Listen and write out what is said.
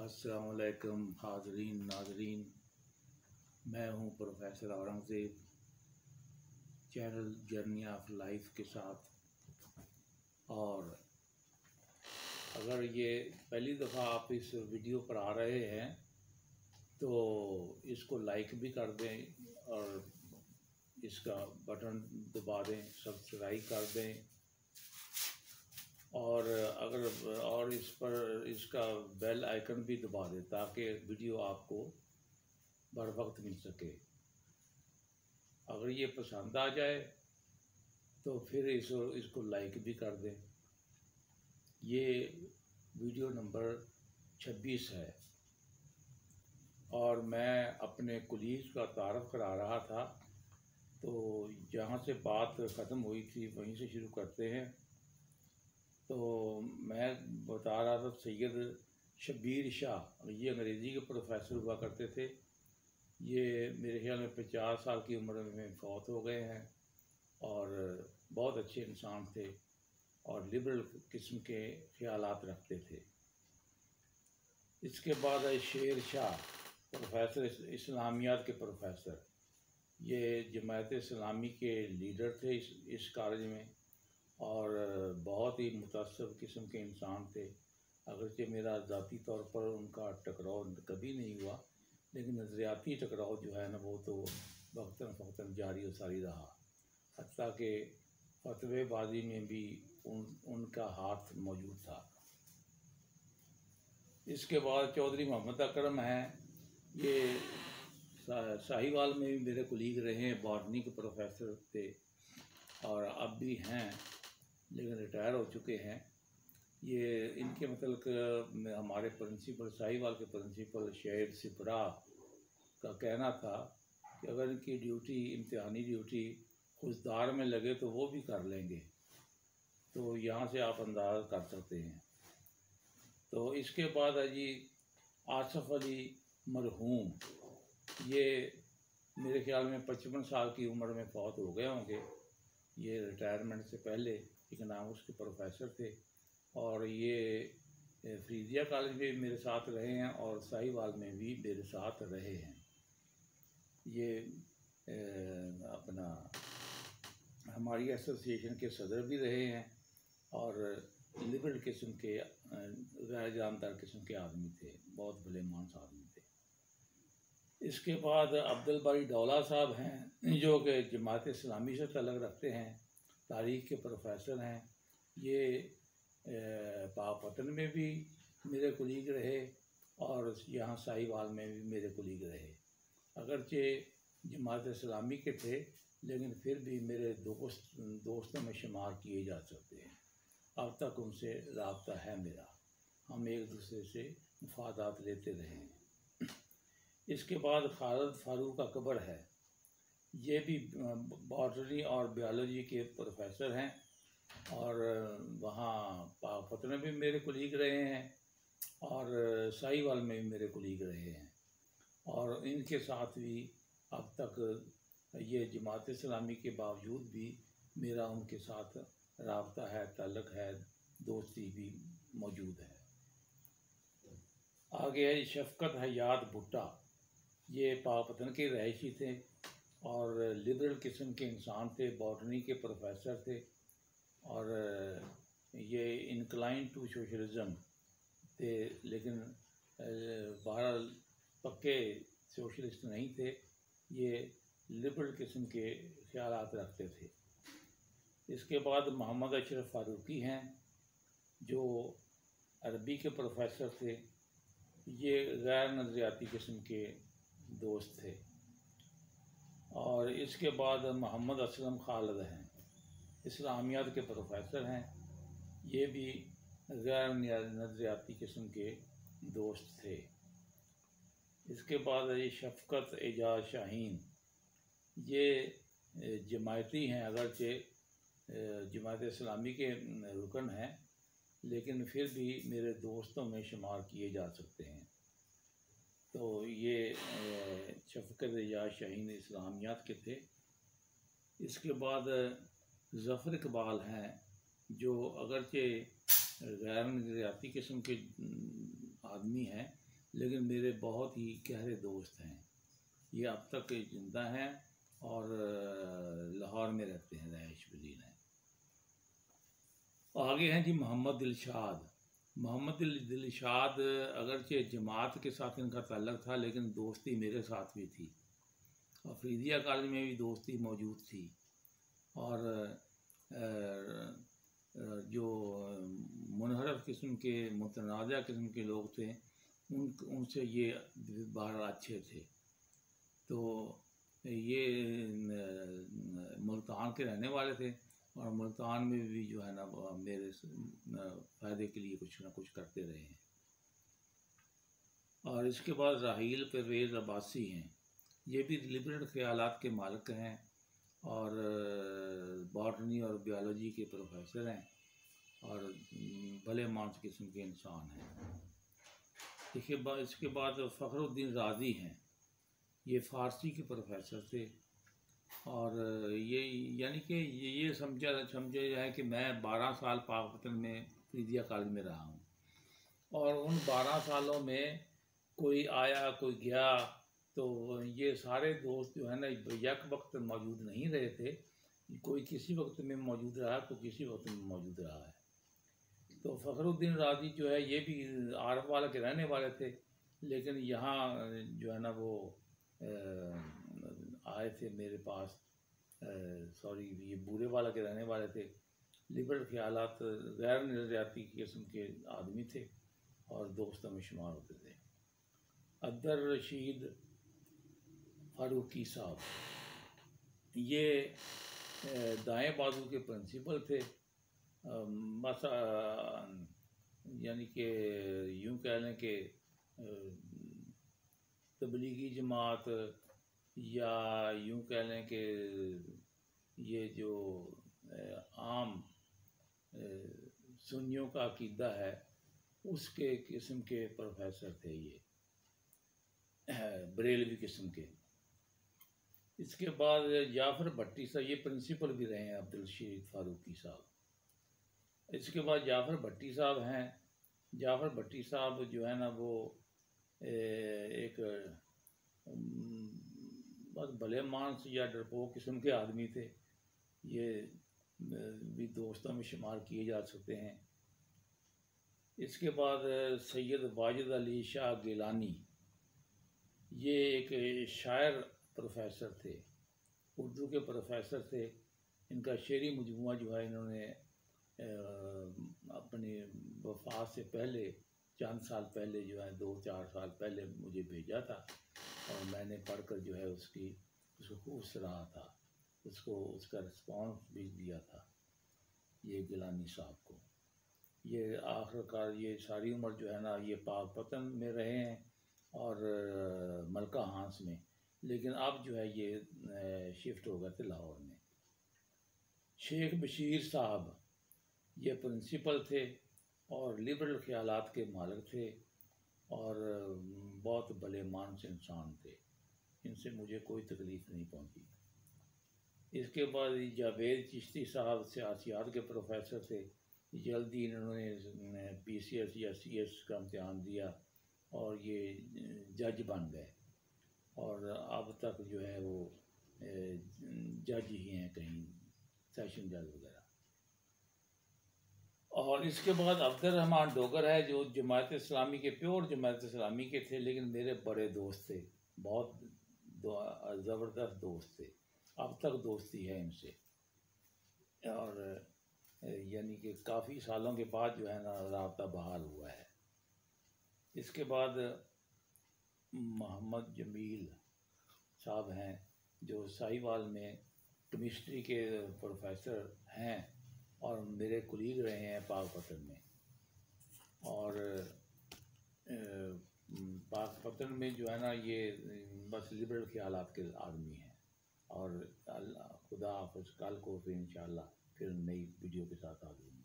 अस्सलामुअलैकुम हाज़रीन नाज़रीन, मैं हूँ professor Aurangzeb, channel journey of life के साथ। और अगर ये पहली दफ़ा आप इस वीडियो पर आ रहे हैं तो इसको लाइक भी कर दें और इसका बटन दबा दें, सब्सक्राइब कर दें और इस पर इसका बेल आइकन भी दबा दें ताकि वीडियो आपको बर वक्त मिल सके। अगर ये पसंद आ जाए तो फिर इसको लाइक भी कर दें। ये वीडियो नंबर 26 है और मैं अपने कुलीग का तारफ़ करा रहा था, तो जहाँ से बात ख़त्म हुई थी वहीं से शुरू करते हैं। तो मैं बता रहा था सैयद शब्बीर शाह, ये अंग्रेज़ी के प्रोफेसर हुआ करते थे। ये मेरे ख्याल में 50 साल की उम्र में फौत हो गए हैं और बहुत अच्छे इंसान थे और लिबरल किस्म के ख्यालात रखते थे। इसके बाद है शेर शाह, प्रोफेसर इस्लामियात के प्रोफेसर। ये जमात इस्लामी के लीडर थे इस कॉलेज में और बहुत ही मुतासब किस्म के इंसान थे। अगरचे मेरा ज़ाती तौर पर उनका टकराव कभी नहीं हुआ, लेकिन नज़रियाती टकराव जो है ना वो तो वक्तन फ़वक्तन जारी और सारी रहा। हत्ता कि फतवेबाजी में भी उनका हाथ मौजूद था। इसके बाद चौधरी मोहम्मद अकरम हैं, ये साहिवाल में भी मेरे कुलीग रहे हैं, बॉटनी के प्रोफेसर थे और अब भी हैं लेकिन रिटायर हो चुके हैं। ये इनके मतलब हमारे प्रिंसिपल साहिवाल के प्रिंसिपल शहीद सिपरा का कहना था कि अगर इनकी ड्यूटी इम्तिहानी ड्यूटी खुशदार में लगे तो वो भी कर लेंगे। तो यहाँ से आप अंदाज़ा कर सकते हैं। तो इसके बाद है जी आसफ़ अली मरहूम, ये मेरे ख्याल में 55 साल की उम्र में फौत हो गए होंगे। ये रिटायरमेंट से पहले इकनॉमिक्स के प्रोफेसर थे और ये फ्रीजिया कॉलेज में भी मेरे साथ रहे हैं और साहिवाल में भी मेरे साथ रहे हैं। ये अपना हमारी एसोसिएशन के सदर भी रहे हैं और लिबरल किस्म के गैर जानदार किस्म के आदमी थे, बहुत भले मानस आदमी थे। इसके बाद अब्दुल बारी डौला साहब हैं जो कि जमात इस्लामी से तल्लुक़ रखते हैं, तारीख़ के प्रोफेसर हैं। ये पाकपतन में भी मेरे कुलीग रहे और यहाँ साहिवाल में भी मेरे कुलीग रहे। अगरचे जमात इस्लामी के थे लेकिन फिर भी मेरे दोस्तों में शुमार किए जा सकते हैं। अब तक उनसे राब्ता है मेरा, हम एक दूसरे से मुफादात लेते रहे हैं। इसके बाद खालिद फारूक अकबर है, ये भी बॉटनी और बायोलॉजी के प्रोफेसर हैं और वहाँ पाकपतन में भी मेरे कुलीग रहे हैं और साहिवाल में भी मेरे कुलीग रहे हैं और इनके साथ भी अब तक ये जमात इस्लामी के बावजूद भी मेरा उनके साथ राब्ता है, ताल्लुक़ है, दोस्ती भी मौजूद है। आगे है शफ़क़त हयात भुट्टा, ये पाकपतन के रहायशी थे और लिबरल किस्म के इंसान थे, बॉटनी के प्रोफेसर थे और ये इंक्लाइन टू सोशलिज़म थे, लेकिन बहरहाल पक्के सोशलिस्ट नहीं थे। ये लिबरल किस्म के ख्यालात रखते थे। इसके बाद मोहम्मद अशरफ फारूकी हैं जो अरबी के प्रोफेसर थे। ये गैर नज़रियाती किस्म के दोस्त थे। और इसके बाद मोहम्मद असलम खालिद हैं, इस्लामियात के प्रोफेसर हैं। ये भी गैर नज़रियाती किस्म के दोस्त थे। इसके बाद ये शफ़क़त एजाज शाहीन, ये जमायती हैं, अगरचे जमात इस्लामी के रुकन हैं लेकिन फिर भी मेरे दोस्तों में शुमार किए जा सकते हैं। तो ये शफ़क़त एजाज शाहीन इस्लामियात के थे। इसके बाद ज़फ़र इकबाल हैं जो अगरचे गैर नज़रियाती किस्म के आदमी हैं लेकिन मेरे बहुत ही गहरे दोस्त हैं। ये अब तक जिंदा हैं और लाहौर में रहते हैं, रहायश पजीर हैं। आगे हैं जी मोहम्मद दिलशाद। मोहम्मद दिलशाद अगरचे जमात के साथ इनका ताल्लुक़ था, लेकिन दोस्ती मेरे साथ भी थी। अफरीदिया कॉलेज में भी दोस्ती मौजूद थी। और जो मुनहरफ किस्म के, मुतनाज़ा किस्म के लोग थे, उनसे ये बाहर अच्छे थे। तो ये मुल्तान के रहने वाले थे और मुल्तान में भी जो है ना मेरे फ़ायदे के लिए कुछ ना कुछ करते रहे हैं। और इसके बाद राहील परवेज़ अब्बासी हैं। ये भी लिबरल ख्यालात के मालिक हैं और बॉटनी और बायोलॉजी के प्रोफेसर हैं और भले मानस किस्म के इंसान हैं। इसके बाद फ़खरुद्दीन राज़ी हैं। ये फ़ारसी के प्रोफेसर थे और ये यानी कि ये समझा जाए कि मैं 12 साल पाकपतन में फरीदिया कॉलेज में रहा हूँ और उन 12 सालों में कोई आया कोई गया, तो ये सारे दोस्त जो है ना यक वक्त मौजूद नहीं रहे थे। कोई किसी वक्त में मौजूद रहा, कोई किसी वक्त में मौजूद रहा है। तो फ़खरुद्दीन राज़ी जो है ये भी आरफ वाला के रहने वाले थे, लेकिन यहाँ जो है ना वो आए थे मेरे पास, ये बूरे वाला के रहने वाले थे। लिबरल ख्यालात, गैर नज़रियाती किस्म के आदमी थे और दोस्तों में शुमार होते थे। अब्दुल रशीद फारूकी साहब, ये दाएं बाजू के प्रिंसिपल थे। यानी कि यूँ कह लें कि तबलीगी जमात, या यूँ कह लें कि ये जो आम सुन्नियों का अकीदा है उसके किस्म के प्रोफेसर थे ये, बरेलवी किस्म के। इसके बाद जाफ़र भट्टी साहब, ये प्रिंसिपल भी रहे हैं अब्दुल रशीद फारूकी साहब। इसके बाद जाफ़र भट्टी साहब हैं। जाफ़र भट्टी साहब जो है ना वो एक बस भले मानस या डरपोक किस्म के आदमी थे। ये भी दोस्तों में शुमार किए जा सकते हैं। इसके बाद सैयद वाजिद अली शाह गिलानी, ये एक शायर प्रोफेसर थे, उर्दू के प्रोफेसर थे। इनका शेरी मजमूआ जो है इन्होंने अपनी वफ़ात से पहले चंद साल पहले जो है 2-4 साल पहले मुझे भेजा था और मैंने पढ़कर जो है उसको खूब सराहा था, उसका रिस्पॉन्स भी दिया था ये गिलानी साहब को। ये आखिरकार ये सारी उम्र जो है ना ये पाकपतन में रहे हैं और मलका हांस में, लेकिन अब जो है ये शिफ्ट हो गए थे लाहौर में। शेख बशीर साहब, ये प्रिंसिपल थे और लिबरल ख्यालात के मालिक थे और बहुत भले मानस इंसान थे। इनसे मुझे कोई तकलीफ़ नहीं पहुंची। इसके बाद जावेद चिश्ती साहब सियासियात के प्रोफेसर थे। जल्दी इन्होंने PCS या CS का इम्तिहान दिया और ये जज बन गए और अब तक जो है वो जज ही हैं, कहीं सेशन जज वगैरह। और इसके बाद अब्दुल रहमान डोगर है, जो जमात इस्लामी के, प्योर जमात इस्लामी के थे, लेकिन मेरे बड़े दोस्त थे, बहुत ज़बरदस्त दोस्त थे। अब तक दोस्ती है इनसे और यानी कि काफ़ी सालों के बाद जो है ना राब्ता बहाल हुआ है। इसके बाद मोहम्मद जमील साहब हैं, जो साहिवाल में केमिस्ट्री के प्रोफेसर हैं और मेरे कुलीग रहे हैं पाकपतन में। और पाकपतन में जो है ना ये बस लिबरल ख्यालात के आदमी हैं। और खुदा हाफ़िज़, कल को फिर इंशाअल्लाह फिर नई वीडियो के साथ आ जाऊँगा।